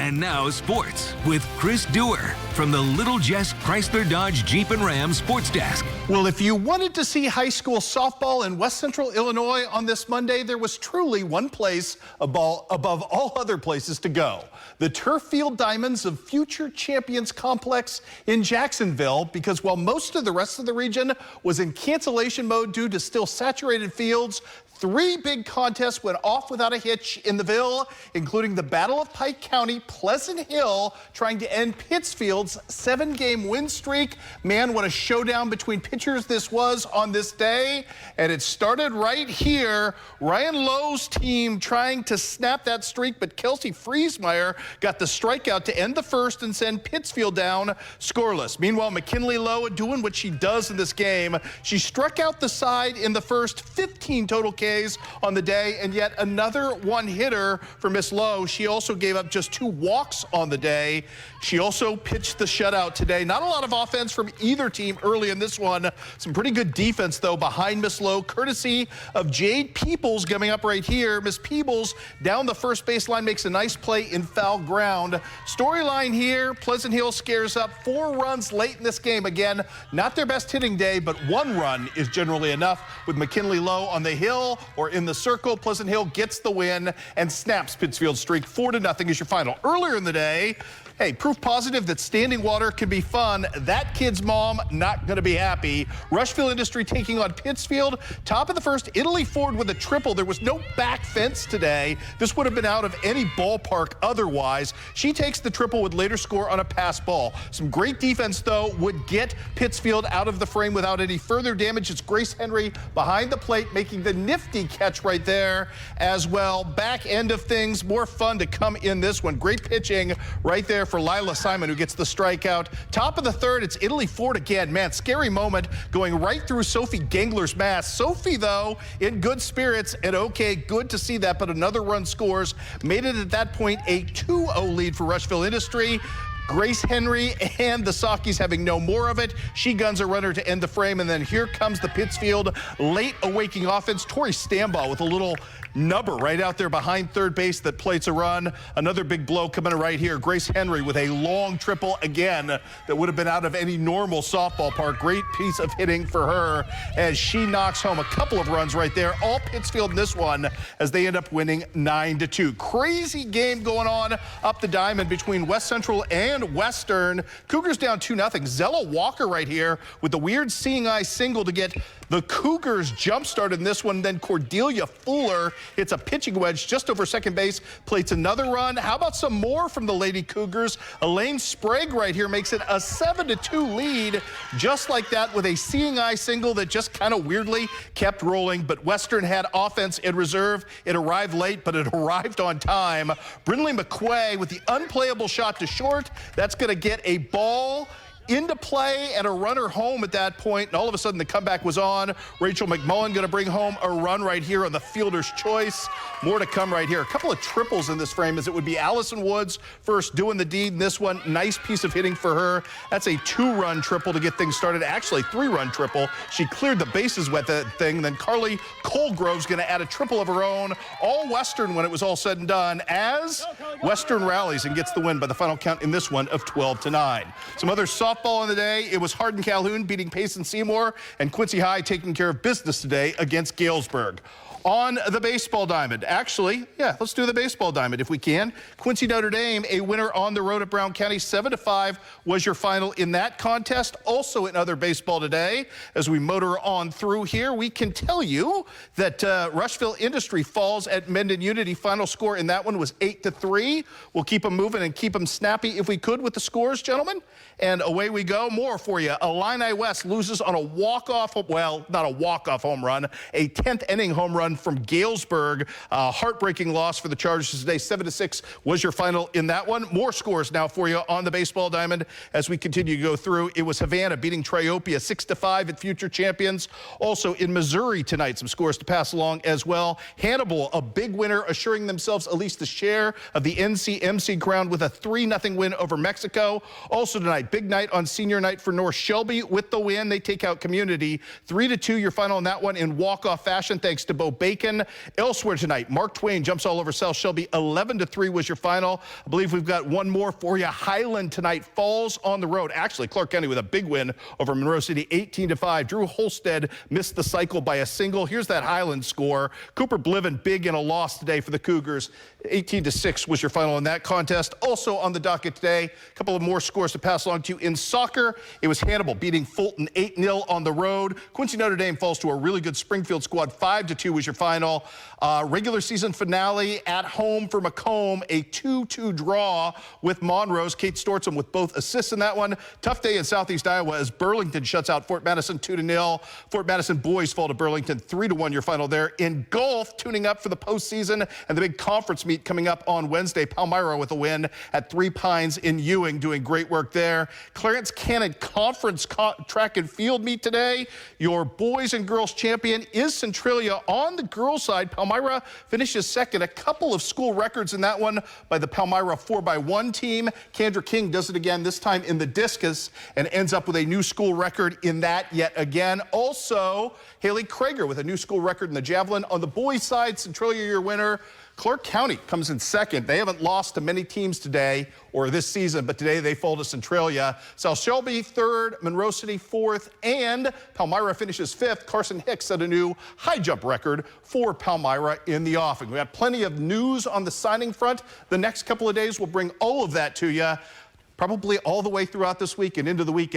And now sports with Chris Duerr from the Little Jess Chrysler Dodge Jeep and Ram Sports Desk. Well, if you wanted to see high school softball in West Central Illinois on this Monday, there was truly one place above all other places to go. The Turf Field Diamonds of Future Champions Complex in Jacksonville, because while most of the rest of the region was in cancellation mode due to still saturated fields, 3 big contests went off without a hitch in the Ville, including the Battle of Pike County, Pleasant Hill trying to end Pittsfield's 7-game win streak. Man, what a showdown between pitchers this was on this day. And it started right here. Ryan Lowe's team trying to snap that streak, but Kelsey Friesmeyer got the strikeout to end the first and send Pittsfield down scoreless. Meanwhile, McKinley Lowe doing what she does in this game. She struck out the side in the first 15 total Ks on the day, and yet another one-hitter for Miss Lowe. She also gave up just 2 walks on the day. She also pitched the shutout today. Not a lot of offense from either team early in this one. Some pretty good defense, though, behind Miss Lowe, courtesy of Jade Peebles coming up right here. Miss Peebles down the first baseline makes a nice play in foul ground. Storyline here, Pleasant Hill scares up 4 runs late in this game. Again, not their best hitting day, but 1 run is generally enough with McKinley Lowe on the hill or in the circle. Pleasant Hill gets the win and snaps Pittsfield's streak. 4-0 is your final. Earlier in the day, hey, proof positive that standing water can be fun. That kid's mom not going to be happy. Rushville Industry taking on Pittsfield. Top of the first, Italy Ford with a triple. There was no back fence today. This would have been out of any ballpark otherwise. She takes the triple with later score on a pass ball. Some great defense, though, would get Pittsfield out of the frame without any further damage. It's Grace Henry behind the plate making the nifty catch right there as well. Back end of things, more fun to come in this one. Great pitching right there for Lila Simon, who gets the strikeout. Top of the third, it's Italy Ford again. Man, scary moment going right through Sophie Gangler's mask. Sophie, though, in good spirits, and okay, good to see that, but another run scores. Made it at that point a 2-0 lead for Rushville Industry. Grace Henry and the Saukeys having no more of it. She guns a runner to end the frame, and then here comes the Pittsfield late awakening offense. Tori Stambaugh with a little nubber right out there behind third base that plates a run. Another big blow coming right here. Grace Henry with a long triple again that would have been out of any normal softball park. Great piece of hitting for her as she knocks home a couple of runs right there. All Pittsfield in this one as they end up winning 9-2. Crazy game going on up the diamond between West Central and Western. Cougars down 2-0. Zella Walker right here with the weird seeing eye single to get the Cougars jump-started in this one. Then Cordelia Fuller hits a pitching wedge just over second base, plates another run. How about some more from the Lady Cougars? Elaine Sprague right here makes it a 7-2 lead, just like that, with a seeing eye single that just kind of weirdly kept rolling. But Western had offense in reserve. It arrived late, but it arrived on time. Brinley McQuay with the unplayable shot to short. That's going to get a ball into play and a runner home at that point, and all of a sudden the comeback was on. Rachel McMullen going to bring home a run right here on the fielder's choice. More to come right here. A couple of triples in this frame, as it would be Allison Woods first doing the deed in this one. Nice piece of hitting for her. That's a 2-run triple to get things started. Actually, 3-run triple. She cleared the bases with that thing. Then Carly Colgrove's going to add a triple of her own. All Western when it was all said and done, as Western rallies and gets the win by the final count in this one of 12-9. Some other softball on the day. It was Hardin Calhoun beating Payson Seymour, and Quincy High taking care of business today against Galesburg. On the baseball diamond, actually, yeah, let's do the baseball diamond if we can. Quincy Notre Dame, a winner on the road at Brown County. 7-5 was your final in that contest. Also in other baseball today, as we motor on through here, we can tell you that Rushville Industry falls at Mendon Unity. Final score in that one was 8-3. We'll keep them moving and keep them snappy if we could with the scores, gentlemen. And away we go. More for you. Illini West loses on a walk-off, well, not a walk-off home run, a 10th inning home run from Galesburg. Heartbreaking loss for the Chargers today. 7-6 was your final in that one. More scores now for you on the baseball diamond as we continue to go through. It was Havana beating Triopia 6-5 at Future Champions. Also in Missouri tonight, some scores to pass along as well. Hannibal, a big winner, assuring themselves at least a share of the NCMC crown with a 3-0 win over Mexico. Also tonight, big night on senior night for North Shelby with the win. They take out Community 3-2, your final in that one in walk-off fashion, thanks to Bo Bacon. Elsewhere tonight, Mark Twain jumps all over South Shelby. 11-3 was your final. I believe we've got one more for you. Highland tonight falls on the road. Actually, Clark County with a big win over Monroe City, 18-5. Drew Holstead missed the cycle by a single. Here's that Highland score. Cooper Bliven big in a loss today for the Cougars. 18-6 was your final in that contest. Also on the docket today, a couple of more scores to pass along to you. In soccer, it was Hannibal beating Fulton 8-0 on the road. Quincy Notre Dame falls to a really good Springfield squad. 5-2 was your final. Regular season finale at home for Macomb, a 2-2 draw with Monroe's. Kate Stortzum with both assists in that one. Tough day in Southeast Iowa as Burlington shuts out Fort Madison 2-0. Fort Madison boys fall to Burlington 3-1 your final there. In golf, tuning up for the postseason and the big conference meet coming up on Wednesday. Palmyra with a win at Three Pines in Ewing, doing great work there. Clarence Cannon Conference track and field meet today. Your boys and girls champion is Centralia. On the girls side, Palmyra finishes second. A couple of school records in that one by the Palmyra 4x1 team. Kendra King does it again, this time in the discus, and ends up with a new school record in that yet again. Also, Haley Krager with a new school record in the javelin. On the boys side, Centralia your winner. Clark County comes in second. They haven't lost to many teams today or this season, but today they fall to Centralia. South Shelby third, Monroe City fourth, and Palmyra finishes fifth. Carson Hicks set a new high jump record for Palmyra in the offing. We got plenty of news on the signing front. The next couple of days will bring all of that to you, probably all the way throughout this week and into the weekend.